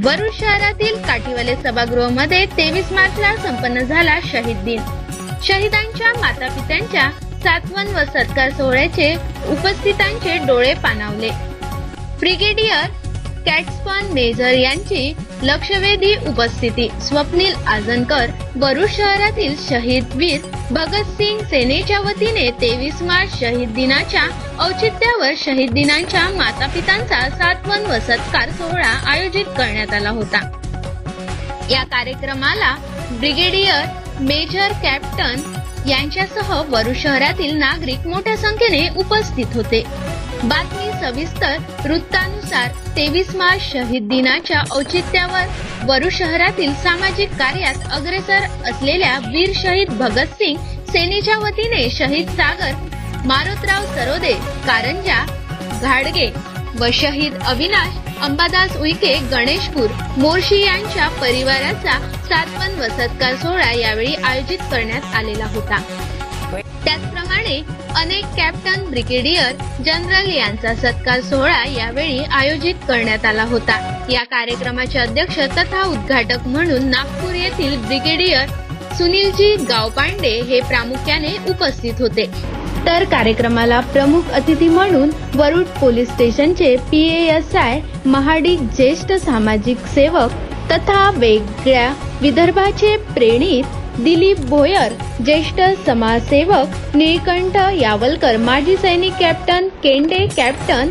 वरुड शहरातील काठीवाले सभागृहामध्ये 23 मार्चला संपन्न झाला शहीद दिन। शहीदांच्या मातापित्यांच्या सात्वन व सत्कार सोहळ्याचे उपस्थितांचे डोळे पाणावले। ब्रिगेडियर कॅट्सपन मेजर यांची लक्षवेधी उपस्थिती। स्वप्नील आजनकर वरुड शहरातील शहीद वीर भगतसिंग सेनेच्या वतीने 23 मार्च शहीद दिनाच्या औचित्यावर शहीद दिनांच्या मातापितांचा सात्वन व सत्कार सोहळा आयोजित करण्यात आला होता। या कार्यक्रमाला ब्रिगेडियर मेजर कॅप्टन यांच्यासह वरुड शहरातील नागरिक मोठ्या संख्येने उपस्थित होते। बातमी सविस्तर वृत्तानुसार 23 मार्च शहीद दिनाच्या औचित्यावर वरुड शहरातील सामाजिक कार्यात अग्रेसर असलेल्या वीर शहीद भगतसिंग सेनेच्या वतीने शहीद सागर मारोतराव सरोदे कारंजा घाडगे व शहीद अविनाश अंबादास उईके गणेशपूर मोर्शी यांच्या परिवाराचा सात्वन व सत्कार सोहळा यावेळी आयोजित करण्यात आलेला होता। त्याचप्रमाणे अनेक कॅप्टन ब्रिगेडियर जनरल यांचा सत्कार सोहळा यावेळी आयोजित करण्यात आला होता। या कार्यक्रमाचे अध्यक्ष तथा उद्घाटक म्हणून नागपूर येथील ब्रिगेडियर सुनीलजी गावपांडे हे प्रामुख्याने उपस्थित होते। तर कार्यक्रमाला प्रमुख अतिथी म्हणून वरुड पोलीस स्टेशनचे PASI महाडिक ज्येष्ठ सामाजिक सेवक तथा वेगळ्या विदर्भाचे प्रेरित दिलीप भोयर, ज्येष्ठ समाजसेवक निळकंठ यावलकर, माजी सैनिक कॅप्टन केंडे, कॅप्टन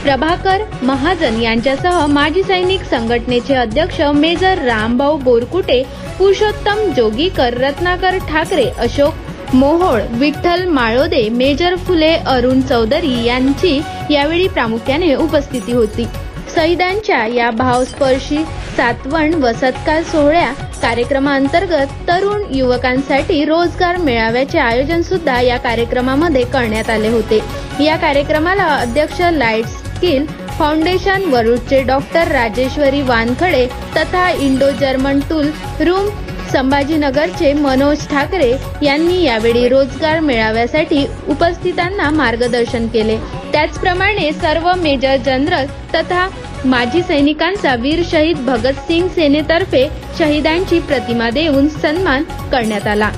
प्रभाकर महाजन यांच्यासह माजी सैनिक संघटनेचे अध्यक्ष मेजर रामभाऊ बोरकुटे, पुरुषोत्तम जोगीकर, रत्नाकर ठाकरे, अशोक मोहोळ, विठ्ठल माळोदे, मेजर फुले, अरुण चौधरी यांची यावेळी प्रामुख्याने उपस्थिती होती। शहीदांच्या या भावस्पर्शी सात्वन व सत्कार सोहळ्या कार्यक्रमांतर्गत तरुण युवकांसाठी रोजगार मेळाव्याचे आयोजन सुद्धा या कार्यक्रमामध्ये करण्यात आले होते। या कार्यक्रमाला अध्यक्ष लाईट स्किल फाउंडेशन वरुडचे डॉक्टर राजेश्वरी वानखडे तथा इंडो जर्मन टूल रूम संभाजीनगरचे मनोज ठाकरे यांनी यावेळी रोजगार मेळाव्यासाठी उपस्थितांना मार्गदर्शन केले। त्याचप्रमाणे सर्व मेजर जनरल तथा माजी सैनिकांचा वीर शहीद भगतसिंग सेनेतर्फे शहीदांची प्रतिमा देऊन सन्मान करण्यात आला।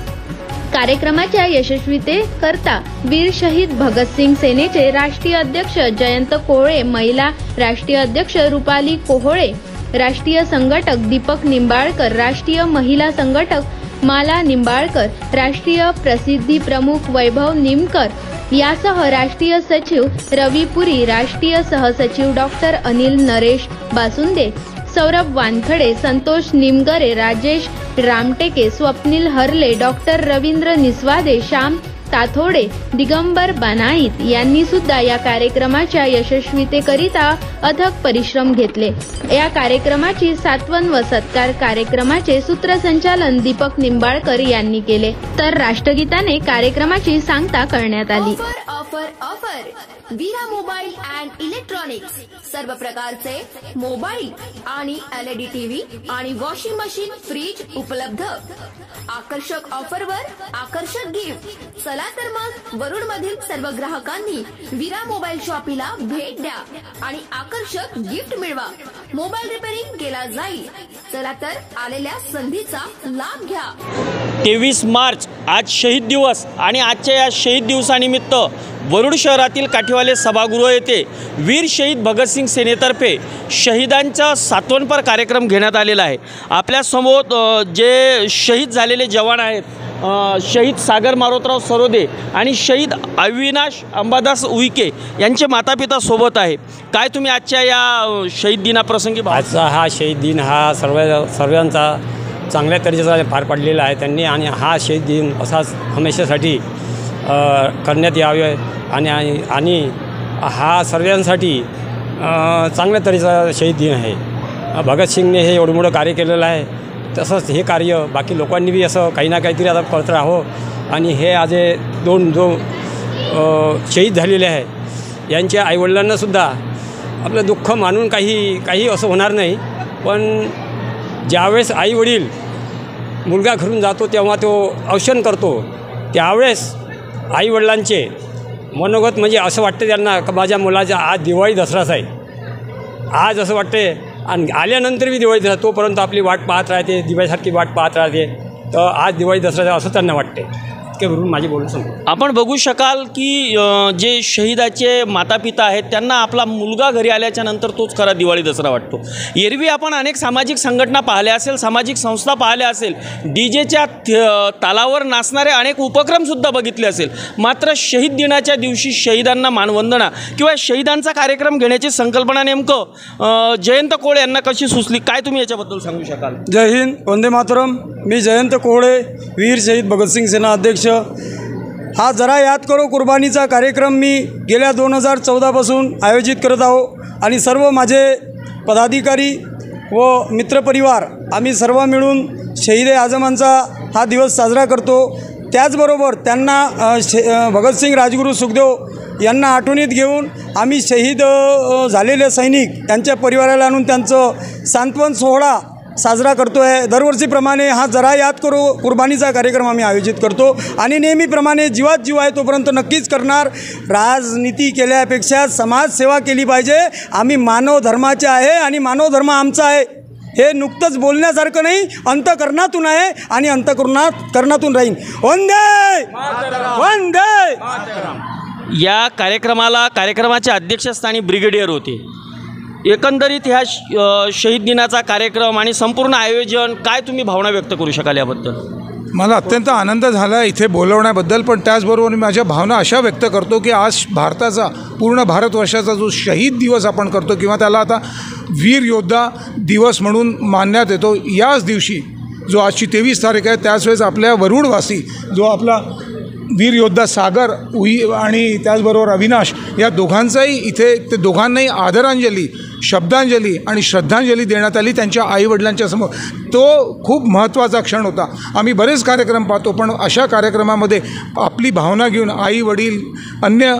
कार्यक्रमाच्या यशस्वीतेकरता वीर शहीद भगतसिंग सेनेचे राष्ट्रीय अध्यक्ष जयंत कोहळे, महिला राष्ट्रीय अध्यक्ष रुपाली कोहळे, राष्ट्रीय संघटक दीपक निंबाळकर, राष्ट्रीय महिला संघटक माला निंबाळकर, राष्ट्रीय प्रसिद्धी प्रमुख वैभव निमकर यासह राष्ट्रीय सचिव रवी पुरी, राष्ट्रीय सहसचिव डॉक्टर अनिल नरेश बासुंदे, सौरभ वानखडे, संतोष निमगरे, राजेश रामटेके, स्वप्नील हरले, डॉक्टर रवींद्र निस्वादे, श्याम ताथोडे, दिगंबर बनाईत यांनी सुद्धा या कार्यक्रमाच्या यशस्वीतेकरिता अथक परिश्रम घेतले। या कार्यक्रमाची सात्वन व सत्कार कार्यक्रमाचे सूत्रसंचालन दीपक निंबाळकर यांनी केले, तर राष्ट्रगीताने कार्यक्रमाची सांगता करण्यात आली। Offer Veera mobile and electronics सर्व प्रकारचे मोबाईल आणि LED टीव्ही आणि वॉशिंग मशीन, फ्रीज उपलब्ध। आकर्षक ऑफरवर आकर्षक गिफ्ट। चला तर मग वरुड मधील सर्व ग्राहकांनी वीरा मोबाईल शॉपीला भेट द्या आणि आकर्षक गिफ्ट मिळवा। मोबाईल रिपेअरिंग केला जाईल। चला तर आलेल्या संधीचा लाभ घ्या। 23 मार्च आज शहीद दिवस आणि आजच्या या शहीद दिवसानिमित्त वरुड शहरातील काठीवाले सभागृह येथे वीर शहीद भगतसिंग सेनेतर्फे शहीदांचा सात्वनपर कार्यक्रम घेण्यात आलेला आहे। आपल्यासमोर जे शहीद झालेले जवान आहेत, शहीद सागर मारोतराव सरोदे आणि शहीद अविनाश अंबादास उईके यांचे मातापिता सोबत आहे। काय तुम्ही आजच्या या शहीद दिनाप्रसंगी? आजचा हा शहीद दिन हा सर्वांचा चांगल्या तऱ्हेचा पार पडलेला आहे त्यांनी, आणि हा शहीद दिन असाच हमेशासाठी करण्यात यावे आणि हा सर्वांसाठी चांगल्या तऱ्हेचा शहीद दिन आहे। भगतसिंगने हे एवढं मोठं कार्य केलेलं आहे, तसंच हे कार्य बाकी लोकांनी बी असं काही ना काहीतरी आता करत राहो। आणि हे आज दोन शहीद झालेले आहे यांच्या आईवडिलांनासुद्धा आपलं दुःख मानून काही असं होणार नाही, पण ज्यावेळेस आईवडील मुलगा घरून जातो तेव्हा तो औषण करतो, त्यावेळेस आईवडिलांचे मनोगत म्हणजे असं वाटतं त्यांना की माझ्या मुलाचा आज दिवाळी दसराच आहे। आज असं वाटते आणि आल्यानंतर मी दिवाळी दसरा तोपर्यंत आपली वाट पाहत राहते, दिवाळीसारखी वाट पाहत राहते. तर आज दिवाळी दसरा असं त्यांना वाटते. इतके बरोबर माझी बोलून सांगतो. आपण बघू शकाल की जे शहीदाचे मातापिता आहेत त्यांना आपला मुलगा घरी आल्याच्या नंतर तोच खरा दिवाळी दसरा वाटतो. एरवी आपण अनेक सामाजिक संघटना पाहिल्या असेल, सामाजिक संस्था पाहिल्या असेल, डीजेच्या तालावर नाचणारे अनेक उपक्रमसुद्धा बघितले असेल. मात्र शहीद दिनाच्या दिवशी शहीदांना मानवंदना किंवा शहीदांचा कार्यक्रम घेण्याची संकल्पना नेमकं जयंत कोळे यांना कशी सुचली, काय तुम्ही याच्याबद्दल सांगू शकाल? जय हिंद, वंदे मातरम. मी जयंत कोळे, वीर शहीद भगतसिंग सेना अध्यक्ष. हा जरा याद करो कुर्बानीचा कार्यक्रम मी गेल्या 2014 पासून आयोजित करत आहो आणि सर्व माझे पदाधिकारी व मित्रपरिवार आम्ही सर्व मिळून शहीद आजमांचा हा दिवस साजरा करतो. त्याचबरोबर त्यांना भगतसिंग, राजगुरू, सुखदेव यांना आठवणीत घेऊन आम्ही शहीद झालेले सैनिक यांच्या परिवाराला आणून त्यांचं सांत्वन सोहळा साजरा करतो आहे. दरवर्षीप्रमाणे हा जरा याद करो कुर्बानीचा कार्यक्रम आम्ही आयोजित करतो आणि नेहमीप्रमाणे जीवात जीव आहे तोपर्यंत नक्कीच करणार. राजनीती केल्यापेक्षा समाजसेवा केली पाहिजे. आम्ही मानव धर्माचे आहे आणि मानव धर्म आमचा आहे. हे नुकतंच बोलण्यासारखं नाही, अंतःकरणातून आहे आणि अंतःकरणातून राहीन. वंदे वंदे. या कार्यक्रमाच्या अध्यक्षस्थानी ब्रिगेडियर होते. एकंदरीत ह्या शहीद दिनाचा कार्यक्रम आणि संपूर्ण आयोजन काय तुम्ही भावना व्यक्त करू शकाल याबद्दल? मला अत्यंत आनंद झाला इथे बोलवण्याबद्दल, पण त्याचबरोबर मी माझ्या भावना अशा व्यक्त करतो की आज भारताचा, पूर्ण भारतवर्षाचा जो शहीद दिवस आपण करतो किंवा त्याला आता वीर योद्धा दिवस म्हणून मानण्यात येतो, याच दिवशी जो आजची 23 तारीख आहे त्याच वेळेस आपल्या वरुडवासी जो आपला वीर योद्धा सागर आणि त्याचबरोबर अविनाश या दोघांचाही इथे ते दोघांनाही आदरांजली, शब्दांजली आणि श्रद्धांजली देण्यात आली त्यांच्या आईवडिलांच्या समोर. तो खूप महत्त्वाचा क्षण होता. आम्ही बरेच कार्यक्रम पाहतो, पण अशा कार्यक्रमामध्ये आपली भावना घेऊन आई वडील अन्य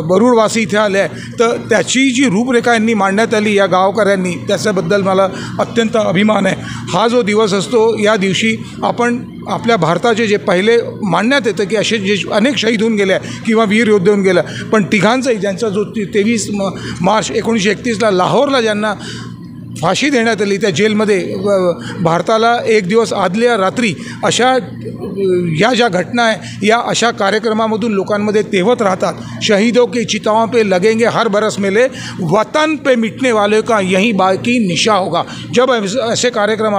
वरुडवासी इथे आले आहे, तर त्याची जी रूपरेखा यांनी मांडण्यात आली या गावकऱ्यांनी, त्याच्याबद्दल मला अत्यंत अभिमान आहे. हा जो दिवस असतो या दिवशी आपण आपल्या भारताचे जे पहिले मानण्यात येतं की असे जे अनेक शहीद होऊन गेले किंवा वीर योद्धे होऊन गेले, पण तिघांचाही ज्यांचा जो 23 मार्च 1931ला लाहोरला ज्यांना फाशी देण्यात आली त्या जेलमध्ये, भारताला एक दिवस आदल्या रात्री अशा या ज्या घटना आहे या अशा कार्यक्रमामधून लोकांमध्ये तेवत राहतात. शहीदों के चिताओं पे लगेंगे हर बरस मेले, वतन पे मिटने वाले का यही बाकी निशा होगा. जब असे कार्यक्रम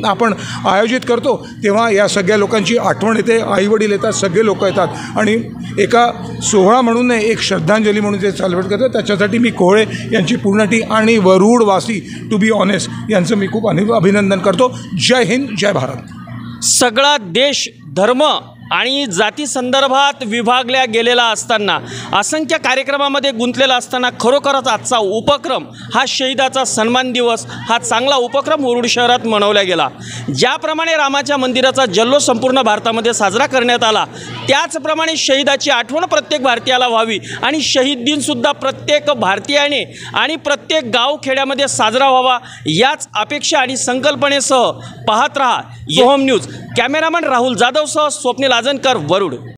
आपण आयोजित करतो तेव्हा या सगळ्या लोकांची आठवण येते, आईवडील येतात, सगळे लोक येतात आणि एका सोहळा म्हणून नाही, एक श्रद्धांजली म्हणून ते सेलिब्रेट करतात. त्याच्यासाठी मी कोळे यांची पूर्ण टीम आणि वरुडवासी टू बी ऑनेस्ट यांचं मी खूप अभिनंदन करतो. जय हिंद, जय भारत. सगळा देश धर्म आणि जाती संदर्भात विभागल्या गेलेला असताना, असंख्य कार्यक्रमामध्ये गुंतलेला असताना खरोखरच आजचा उपक्रम हा शहीदाचा सन्मान दिवस हा चांगला उपक्रम वरुड शहरात मनवला गेला. ज्याप्रमाणे रामाच्या मंदिराचा जल्लोष संपूर्ण भारतामध्ये साजरा करण्यात आला, त्याचप्रमाणे शहीदाची आठवण प्रत्येक भारतीयाला व्हावी आणि शहीद दिनसुद्धा प्रत्येक भारतीयाने आणि प्रत्येक गावखेड्यामध्ये साजरा व्हावा, याच अपेक्षा आणि संकल्पनेसह पाहत रहा होम न्यूज. कॅमेरामन राहुल जाधवसह स्वप्नील आजनकर, वरुड.